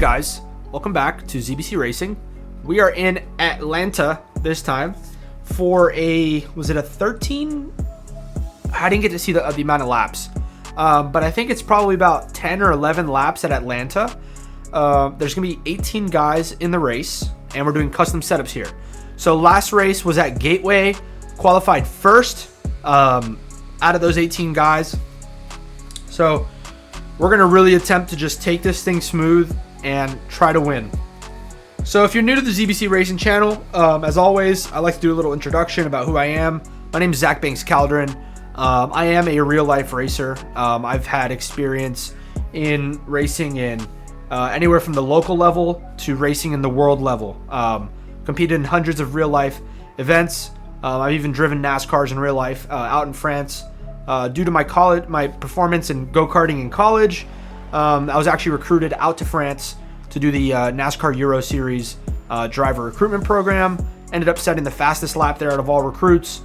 guys, welcome back to ZBC Racing. We are in Atlanta this time for was it a 13? I didn't get to see the amount of laps, but I think it's probably about 10 or 11 laps at Atlanta. There's gonna be 18 guys in the race, and we're doing custom setups here. So last race was at Gateway, qualified first out of those 18 guys. So we're gonna really attempt to just take this thing smooth and try to win. So if you're new to the ZBC Racing channel, as always, I like to do a little introduction about who I am. My name is Zach Banks-Calderín. I am a real-life racer. I've had experience in racing in anywhere from the local level to racing in the world level. Competed in hundreds of real-life events. I've even driven NASCARs in real life out in France. Due to my performance in go-karting in college, I was actually recruited out to France to do the NASCAR Euro Series driver recruitment program. Ended up setting the fastest lap there out of all recruits.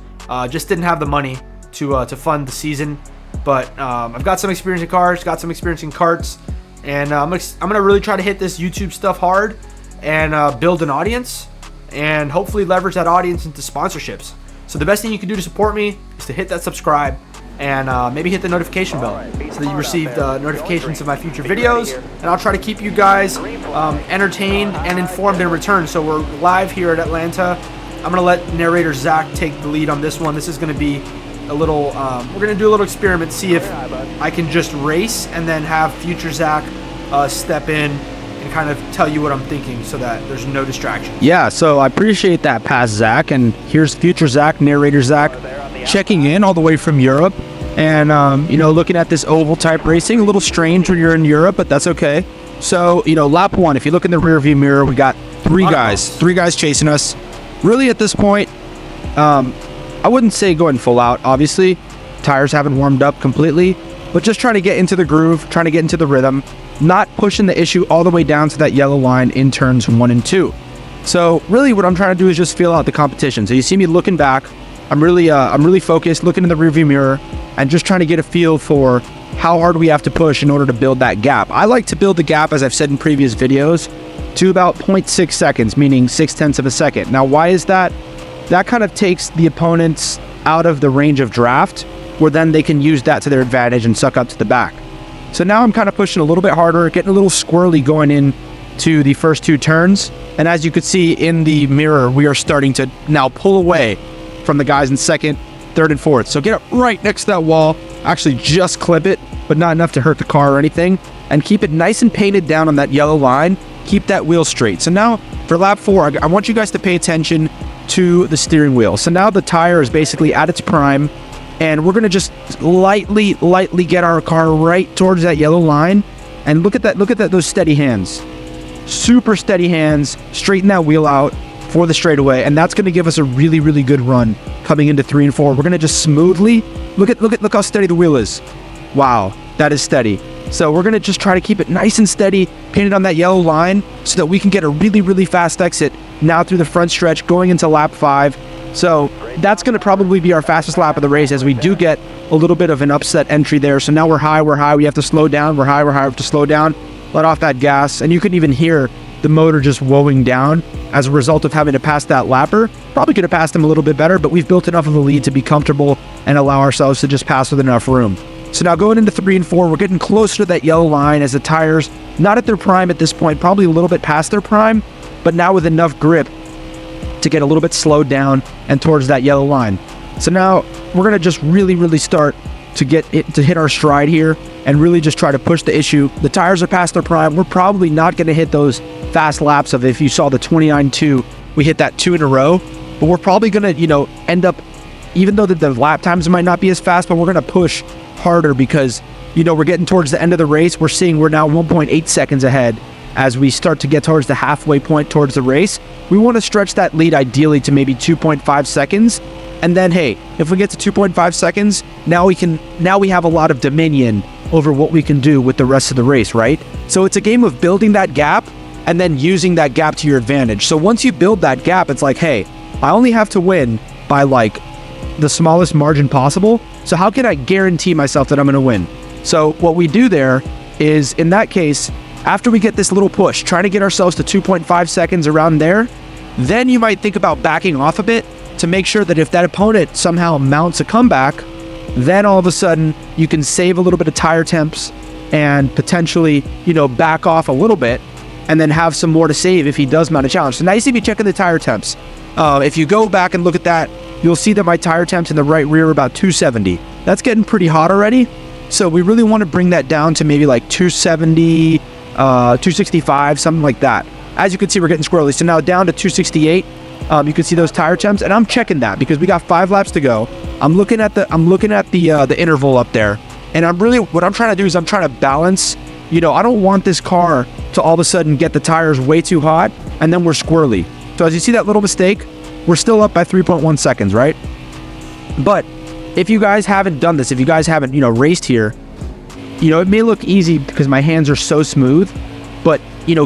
Just didn't have the money to fund the season, but I've got some experience in cars, got some experience in karts, and I'm gonna really try to hit this YouTube stuff hard and build an audience and hopefully leverage that audience into sponsorships. So the best thing you can do to support me is to hit that subscribe and maybe hit the notification bell so that you receive notifications of my future videos, and I'll try to keep you guys entertained and informed in return. So we're live here at Atlanta. I'm gonna let narrator Zach take the lead on this one. This is gonna be a little we're gonna do a little experiment, see if I can just race and then have future Zach step in and kind of tell you what I'm thinking so that there's no distraction. Yeah, so I appreciate that pass, Zach, and here's future Zach, narrator Zach, checking in all the way from Europe, and looking at this oval type racing. A little strange when you're in Europe, but that's okay. So lap one, if you look in the rear view mirror, we got three guys chasing us. Really at this point, I wouldn't say going full out, obviously. Tires haven't warmed up completely, but just trying to get into the groove, trying to get into the rhythm, not pushing the issue all the way down to that yellow line in turns 1 and 2. So really what I'm trying to do is just feel out the competition. So you see me looking back, I'm really focused, looking in the rearview mirror, and just trying to get a feel for how hard we have to push in order to build that gap. I like to build the gap, as I've said in previous videos, to about 0.6 seconds, meaning 0.6 of a second. Now, why is that? That kind of takes the opponents out of the range of draft, where then they can use that to their advantage and suck up to the back. So now I'm kind of pushing a little bit harder, getting a little squirrely going into the first 2 turns. And as you could see in the mirror, we are starting to now pull away from the guys in second, third, and fourth. So get up right next to that wall, actually just clip it, but not enough to hurt the car or anything, and keep it nice and painted down on that yellow line. Keep that wheel straight. So now for lap 4, I want you guys to pay attention to the steering wheel. So now the tire is basically at its prime, and we're gonna just lightly get our car right towards that yellow line. And look at those steady hands. Super steady hands, straighten that wheel out for the straightaway, and that's gonna give us a really good run coming into 3 and 4. We're gonna just smoothly, look how steady the wheel is. Wow, that is steady. So we're gonna just try to keep it nice and steady, painted on that yellow line, so that we can get a really fast exit now through the front stretch going into lap 5. So that's gonna probably be our fastest lap of the race, as we do get a little bit of an upset entry there. So now we're high, we have to slow down, we're high, we have to slow down, let off that gas, and you can even hear the motor just woeing down as a result of having to pass that lapper. Probably could have passed him a little bit better, but we've built enough of a lead to be comfortable and allow ourselves to just pass with enough room. So now going into 3 and 4, we're getting closer to that yellow line, as the tires, not at their prime at this point, probably a little bit past their prime, but now with enough grip to get a little bit slowed down and towards that yellow line. So now we're gonna just really start to hit our stride here and really just try to push the issue. The tires are past their prime. We're probably not gonna hit those fast laps of, if you saw the 29.2, we hit that 2 in a row, but we're probably gonna, end up, even though the lap times might not be as fast, but we're gonna push harder because, we're getting towards the end of the race. We're seeing we're now 1.8 seconds ahead as we start to get towards the halfway point towards the race. We want to stretch that lead ideally to maybe 2.5 seconds. And then, hey, if we get to 2.5 seconds, now we have a lot of dominion over what we can do with the rest of the race, right? So it's a game of building that gap and then using that gap to your advantage. So once you build that gap, it's like, hey, I only have to win by like the smallest margin possible. So how can I guarantee myself that I'm going to win? So what we do there is, in that case, After we get this little push, trying to get ourselves to 2.5 seconds around there, then you might think about backing off a bit to make sure that if that opponent somehow mounts a comeback, then all of a sudden you can save a little bit of tire temps and potentially, back off a little bit and then have some more to save if he does mount a challenge. So now you see me checking the tire temps. If you go back and look at that, you'll see that my tire temps in the right rear are about 270. That's getting pretty hot already. So we really want to bring that down to maybe like 270, 265, something like that. As you can see, we're getting squirrely. So now down to 268. You can see those tire temps, and I'm checking that because we got 5 laps to go. I'm looking at the interval up there, and what I'm trying to do is I'm trying to balance. I don't want this car to all of a sudden get the tires way too hot and then we're squirrely. So as you see that little mistake, we're still up by 3.1 seconds, right? But if you guys haven't done this, if you guys haven't, raced here, it may look easy because my hands are so smooth, but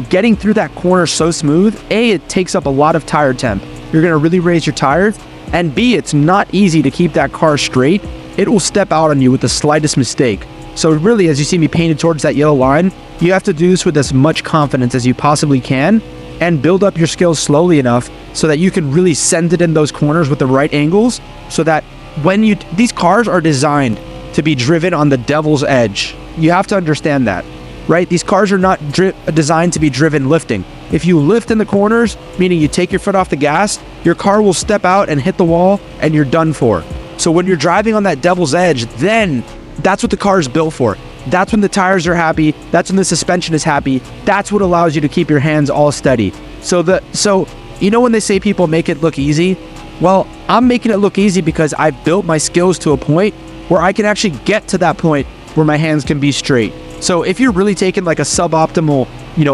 getting through that corner so smooth, A, it takes up a lot of tire temp. You're going to really raise your tires, and B, it's not easy to keep that car straight. It will step out on you with the slightest mistake. So really, as you see me painted towards that yellow line, you have to do this with as much confidence as you possibly can and build up your skills slowly enough so that you can really send it in those corners with the right angles, so that when these cars are designed to be driven on the devil's edge. You have to understand that, right? These cars are not designed to be driven lifting. If you lift in the corners, meaning you take your foot off the gas, your car will step out and hit the wall and you're done for. So when you're driving on that devil's edge, then that's what the car is built for. That's when the tires are happy. That's when the suspension is happy. That's what allows you to keep your hands all steady. So when they say people make it look easy, well, I'm making it look easy because I've built my skills to a point where I can actually get to that point where my hands can be straight. So if you're really taking like a suboptimal,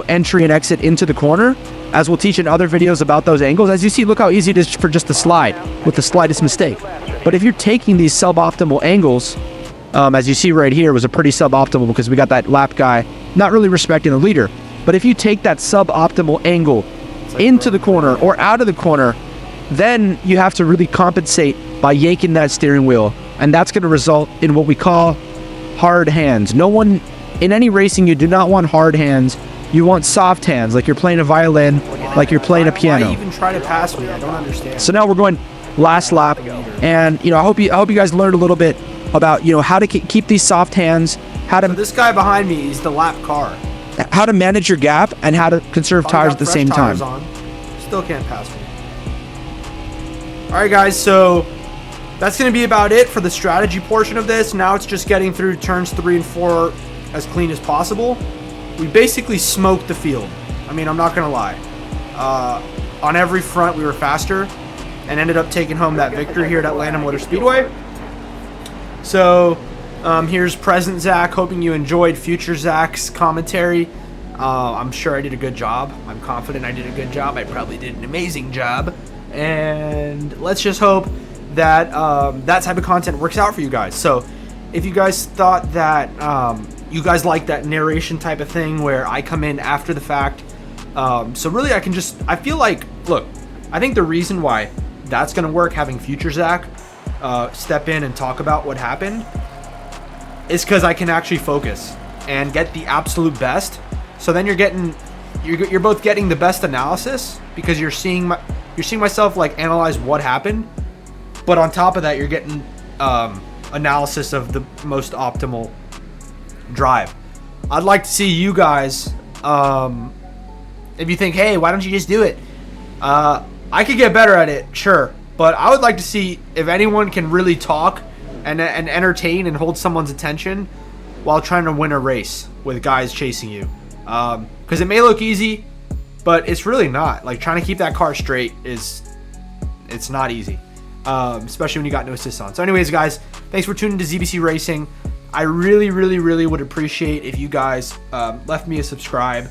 entry and exit into the corner, as we'll teach in other videos about those angles, as you see, look how easy it is for just to slide with the slightest mistake. But if you're taking these suboptimal angles, as you see right here, was a pretty suboptimal because we got that lap guy not really respecting the leader. But if you take that suboptimal angle into the corner or out of the corner, then you have to really compensate by yanking that steering wheel. And that's going to result in what we call hard hands. No one, in any racing, you do not want hard hands. You want soft hands, like you're playing a violin, like you're playing a piano. Why even try to pass me? I don't understand. So now we're going last lap, and I hope you guys learned a little bit about how to keep these soft hands, So this guy behind me is the lap car. how to manage your gap, and how to conserve tires at the same time. Still can't pass me. All right, guys. So that's going to be about it for the strategy portion of this. Now it's just getting through turns 3 and 4 as clean as possible. We basically smoked the field. I mean, I'm not going to lie. On every front, we were faster and ended up taking home that victory here at Atlanta Motor Speedway. So here's present Zach. Hoping you enjoyed future Zach's commentary. I'm sure I did a good job. I'm confident I did a good job. I probably did an amazing job. And let's just hope that that type of content works out for you guys. So if you guys thought that you guys like that narration type of thing where I come in after the fact, so really I feel like, look, I think the reason why that's going to work, having future Zach step in and talk about what happened, is because I can actually focus and get the absolute best. So then you're both getting the best analysis because you're seeing myself like analyze what happened, but on top of that you're getting analysis of the most optimal drive. I'd like to see you guys, if you think, hey, why don't you just do it? I could get better at it, sure, but I would like to see if anyone can really talk and entertain and hold someone's attention while trying to win a race with guys chasing you. Because it may look easy, but it's really not. Like, trying to keep that car straight it's not easy, especially when you got no assists on. So anyways, guys, thanks for tuning to ZBC Racing. I really, really, really would appreciate if you guys left me a subscribe.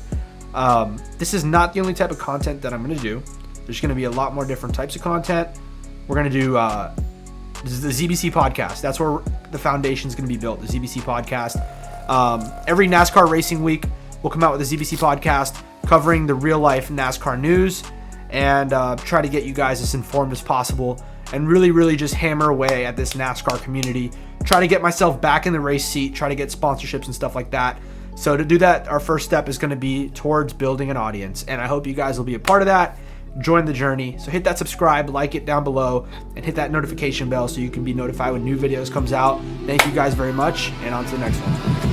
This is not the only type of content that I'm going to do. There's going to be a lot more different types of content. We're going to do this is the ZBC podcast. That's where the foundation is going to be built, the ZBC podcast. Every NASCAR racing week, we'll come out with a ZBC podcast covering the real-life NASCAR news and try to get you guys as informed as possible and really, really just hammer away at this NASCAR community. Try to get myself back in the race seat, try to get sponsorships and stuff like that So to do that, our first step is going to be towards building an audience, and I hope you guys will be a part of that. Join the journey. So hit that subscribe, like it down below, and hit that notification bell so you can be notified when new videos comes out. Thank you guys very much, and on to the next one.